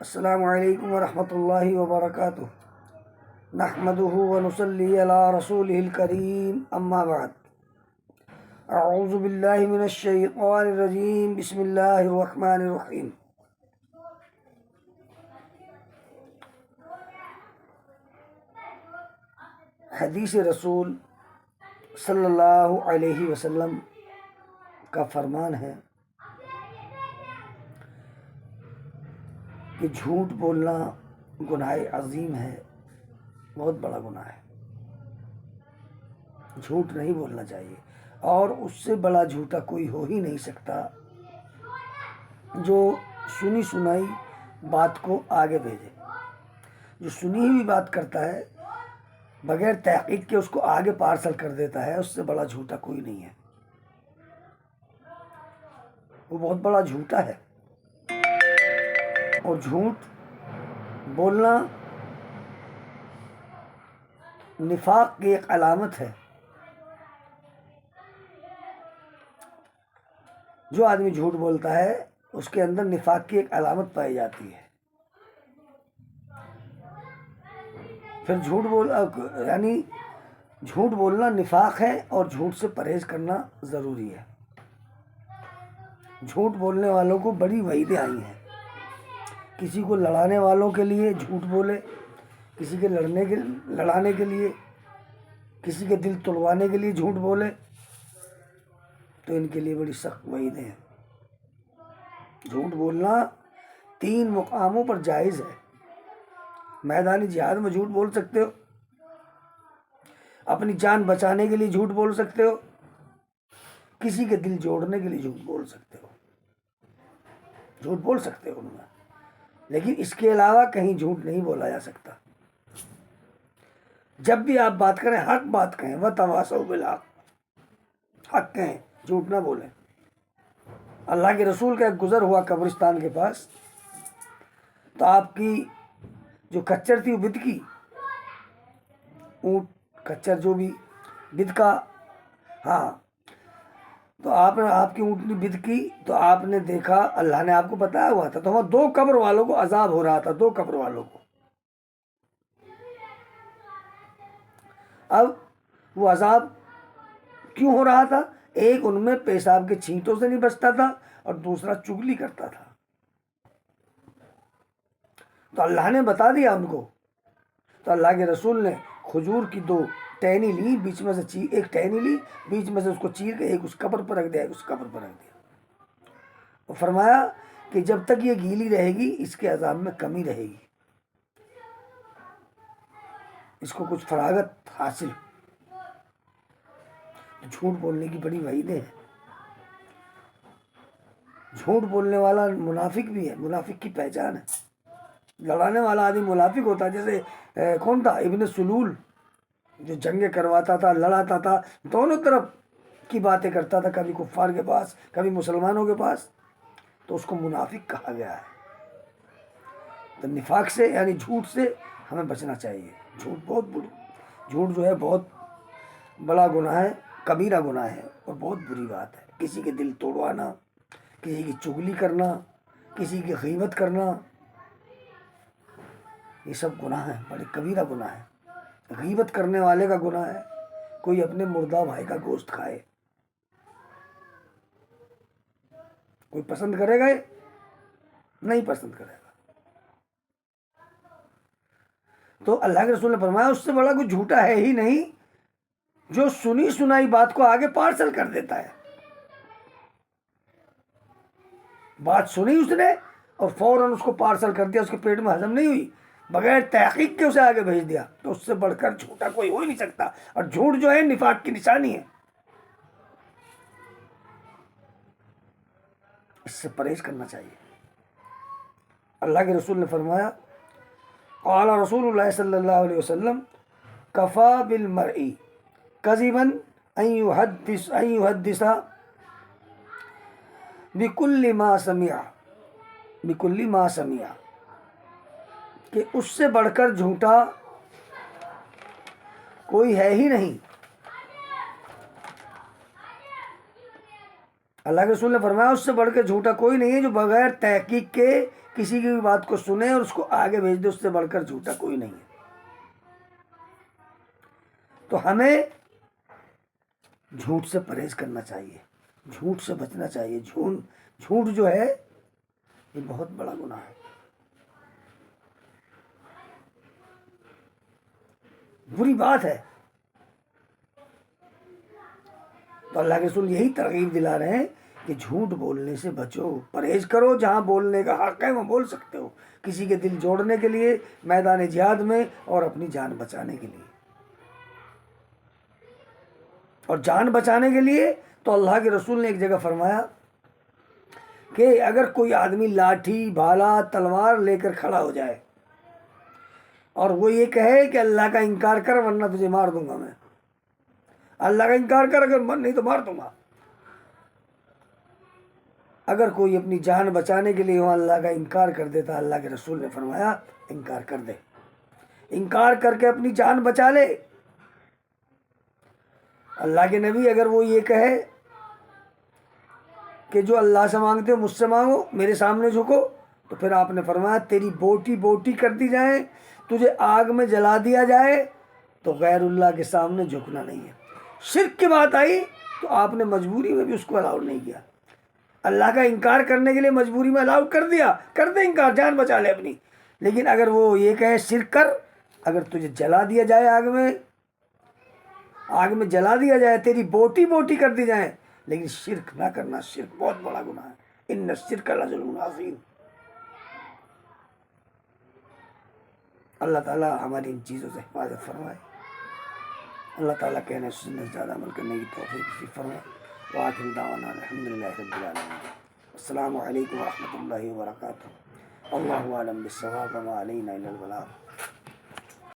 السلام علیکم ورحمۃ اللہ وبرکاتہ۔ نحمده ونصلی علی رسوله الکریم، اما بعد، اعوذ باللہ من الشیطان الرجیم، بسم اللہ الرحمن الرحیم۔ حدیث رسول صلی اللہ علیہ وسلم کا فرمان ہے کہ جھوٹ بولنا گناہ عظیم ہے، بہت بڑا گناہ ہے۔ جھوٹ نہیں بولنا چاہیے، اور اس سے بڑا جھوٹا کوئی ہو ہی نہیں سکتا جو سنی سنائی بات کو آگے بھیجے۔ جو سنی ہوئی بات کرتا ہے بغیر تحقیق کے اس کو آگے پارسل کر دیتا ہے، اس سے بڑا جھوٹا کوئی نہیں ہے، وہ بہت بڑا جھوٹا ہے۔ اور جھوٹ بولنا نفاق کی ایک علامت ہے۔ جو آدمی جھوٹ بولتا ہے اس کے اندر نفاق کی ایک علامت پائی جاتی ہے۔ پھر جھوٹ بولنا نفاق ہے، اور جھوٹ سے پرہیز کرنا ضروری ہے۔ جھوٹ بولنے والوں کو بڑی وعیدیں آئی ہیں۔ کسی کو لڑانے والوں کے لیے جھوٹ بولے، کسی کے لڑانے کے لیے، کسی کے دل توڑوانے کے لیے جھوٹ بولے، تو ان کے لیے بڑی سخت وعیدیں ہیں۔ جھوٹ بولنا 3 مقاموں پر جائز ہے۔ میدانی جہاد میں جھوٹ بول سکتے ہو، اپنی جان بچانے کے لیے جھوٹ بول سکتے ہو، کسی کے دل جوڑنے کے لیے جھوٹ بول سکتے ہو، جھوٹ بول سکتے ہو ان میں، لیکن اس کے علاوہ کہیں جھوٹ نہیں بولا جا سکتا۔ جب بھی آپ بات کریں حق بات کہیں، وَتَوَاصَوْا بِالْحَقِّ، حق کہیں، جھوٹ نہ بولیں۔ اللہ کے رسول کا ایک گزر ہوا قبرستان کے پاس، تو آپ کی جو کچر تھی وہ بدکی، اونٹ کچر جو بھی بدکا، ہاں، تو آپ کی اونٹنی بدکی، تو آپ نے دیکھا، اللہ نے آپ کو بتایا ہوا تھا، تو وہاں 2 قبر والوں کو عذاب ہو رہا تھا، 2 قبر والوں کو۔ اب وہ عذاب کیوں ہو رہا تھا؟ ایک ان میں پیشاب کے چھینٹوں سے نہیں بچتا تھا، اور دوسرا چگلی کرتا تھا۔ تو اللہ نے بتا دیا ان کو، تو اللہ کے رسول نے کھجور کی 2 ٹہنی لی، بیچ میں سے ایک ٹہنی لی، بیچ میں سے اس کو چیر کے ایک اس قبر پر رکھ دیا، ایک اس قبر پر رکھ دیا، اور فرمایا کہ جب تک یہ گیلی رہے گی اس کے عذاب میں کمی رہے گی، اس کو کچھ فراغت حاصل۔ جھوٹ بولنے کی بڑی وعیدیں ہیں۔ جھوٹ بولنے والا منافق بھی ہے، منافق کی پہچان ہے۔ لڑانے والا آدمی منافق ہوتا ہے، جیسے کون تھا؟ ابن سلول، جو جنگیں کرواتا تھا، لڑاتا تھا، دونوں طرف کی باتیں کرتا تھا، کبھی کفار کے پاس کبھی مسلمانوں کے پاس، تو اس کو منافق کہا گیا ہے۔ تو نفاق سے یعنی جھوٹ سے ہمیں بچنا چاہیے۔ جھوٹ جو ہے بہت بڑا گناہ ہے، کبیرہ گناہ ہے، اور بہت بری بات ہے۔ کسی کے دل توڑوانا، کسی کی چغلی کرنا، کسی کی غیبت کرنا، یہ سب گناہ ہیں، بڑے کبیرہ گناہ ہے۔ غیبت کرنے والے کا گناہ ہے کوئی اپنے مردہ بھائی کا گوشت کھائے۔ کوئی پسند کرے گا؟ نہیں پسند کرے گا۔ تو اللہ کے رسول نے فرمایا اس سے بڑا کوئی جھوٹا ہے ہی نہیں جو سنی سنائی بات کو آگے پارسل کر دیتا ہے۔ بات سنی اس نے اور فوراً اس کو پارسل کر دیا، اس کے پیٹ میں ہضم نہیں ہوئی، بغیر تحقیق کے اسے آگے بھیج دیا، تو اس سے بڑھ کر جھوٹا کوئی ہو ہی نہیں سکتا۔ اور جھوٹ جو ہے نفاق کی نشانی ہے، اس سے پرہیز کرنا چاہیے۔ اللہ کے رسول نے فرمایا، قال رسول اللہ صلی اللہ علیہ وسلم، کفا بالمرء کذبا ان يحدث بکل ما سمع، کہ اس سے بڑھ کر جھوٹا کوئی ہے ہی نہیں۔ اللہ کے رسول نے فرمایا اس سے بڑھ کر جھوٹا کوئی نہیں ہے جو بغیر تحقیق کے کسی کی بھی بات کو سنے اور اس کو آگے بھیج دے، اس سے بڑھ کر جھوٹا کوئی نہیں ہے۔ تو ہمیں جھوٹ سے پرہیز کرنا چاہیے، جھوٹ سے بچنا چاہیے۔ جھوٹ جو ہے یہ بہت بڑا گناہ ہے، بری بات ہے۔ تو اللہ کے رسول یہی ترغیب دلا رہے ہیں کہ جھوٹ بولنے سے بچو، پرہیز کرو۔ جہاں بولنے کا حق ہے وہ بول سکتے ہو، کسی کے دل جوڑنے کے لیے، میدان جہاد میں، اور اپنی جان بچانے کے لیے۔ اور جان بچانے کے لیے تو اللہ کے رسول نے ایک جگہ فرمایا کہ اگر کوئی آدمی لاٹھی، بھالا، تلوار لے کر کھڑا ہو جائے اور وہ یہ کہے کہ اللہ کا انکار کر ورنہ تجھے مار دوں گا، میں اللہ کا انکار کر، اگر من نہیں تو مار دوں گا۔ اگر کوئی اپنی جان بچانے کے لیے وہاں اللہ کا انکار کر دیتا، اللہ کے رسول نے فرمایا انکار کر دے، انکار کر کے اپنی جان بچا لے۔ اللہ کے نبی اگر وہ یہ کہے کہ جو اللہ سے مانگتے ہو مجھ سے مانگو، میرے سامنے جھکو، تو پھر آپ نے فرمایا تیری بوٹی بوٹی کر دی جائے، تجھے آگ میں جلا دیا جائے، تو غیر اللہ کے سامنے جھکنا نہیں ہے۔ شرک کی بات آئی تو آپ نے مجبوری میں بھی اس کو الاؤ نہیں کیا۔ اللہ کا انکار کرنے کے لیے مجبوری میں الاؤ کر دیا، کر دے انکار، جان بچا لے اپنی۔ لیکن اگر وہ یہ کہے شرک کر، اگر تجھے جلا دیا جائے آگ میں جلا دیا جائے، تیری بوٹی بوٹی کر دی جائے، لیکن شرک نہ کرنا، شرک بہت بڑا گناہ ہے، ان الشرک لظلم عظیم۔ اللہ تعالیٰ ہماری ان چیزوں سے حفاظت فرمائے، اللہ تعالیٰ کہنے سننے سے زیادہ عمل کرنے کی توفیق نصیب فرمائے۔ وآخر دعوانا الحمدللہ رب العالمین۔ السلام علیکم ورحمۃ اللہ وبرکاتہ۔ اللہ اعلم بالصواب وما علینا الا البلاغ۔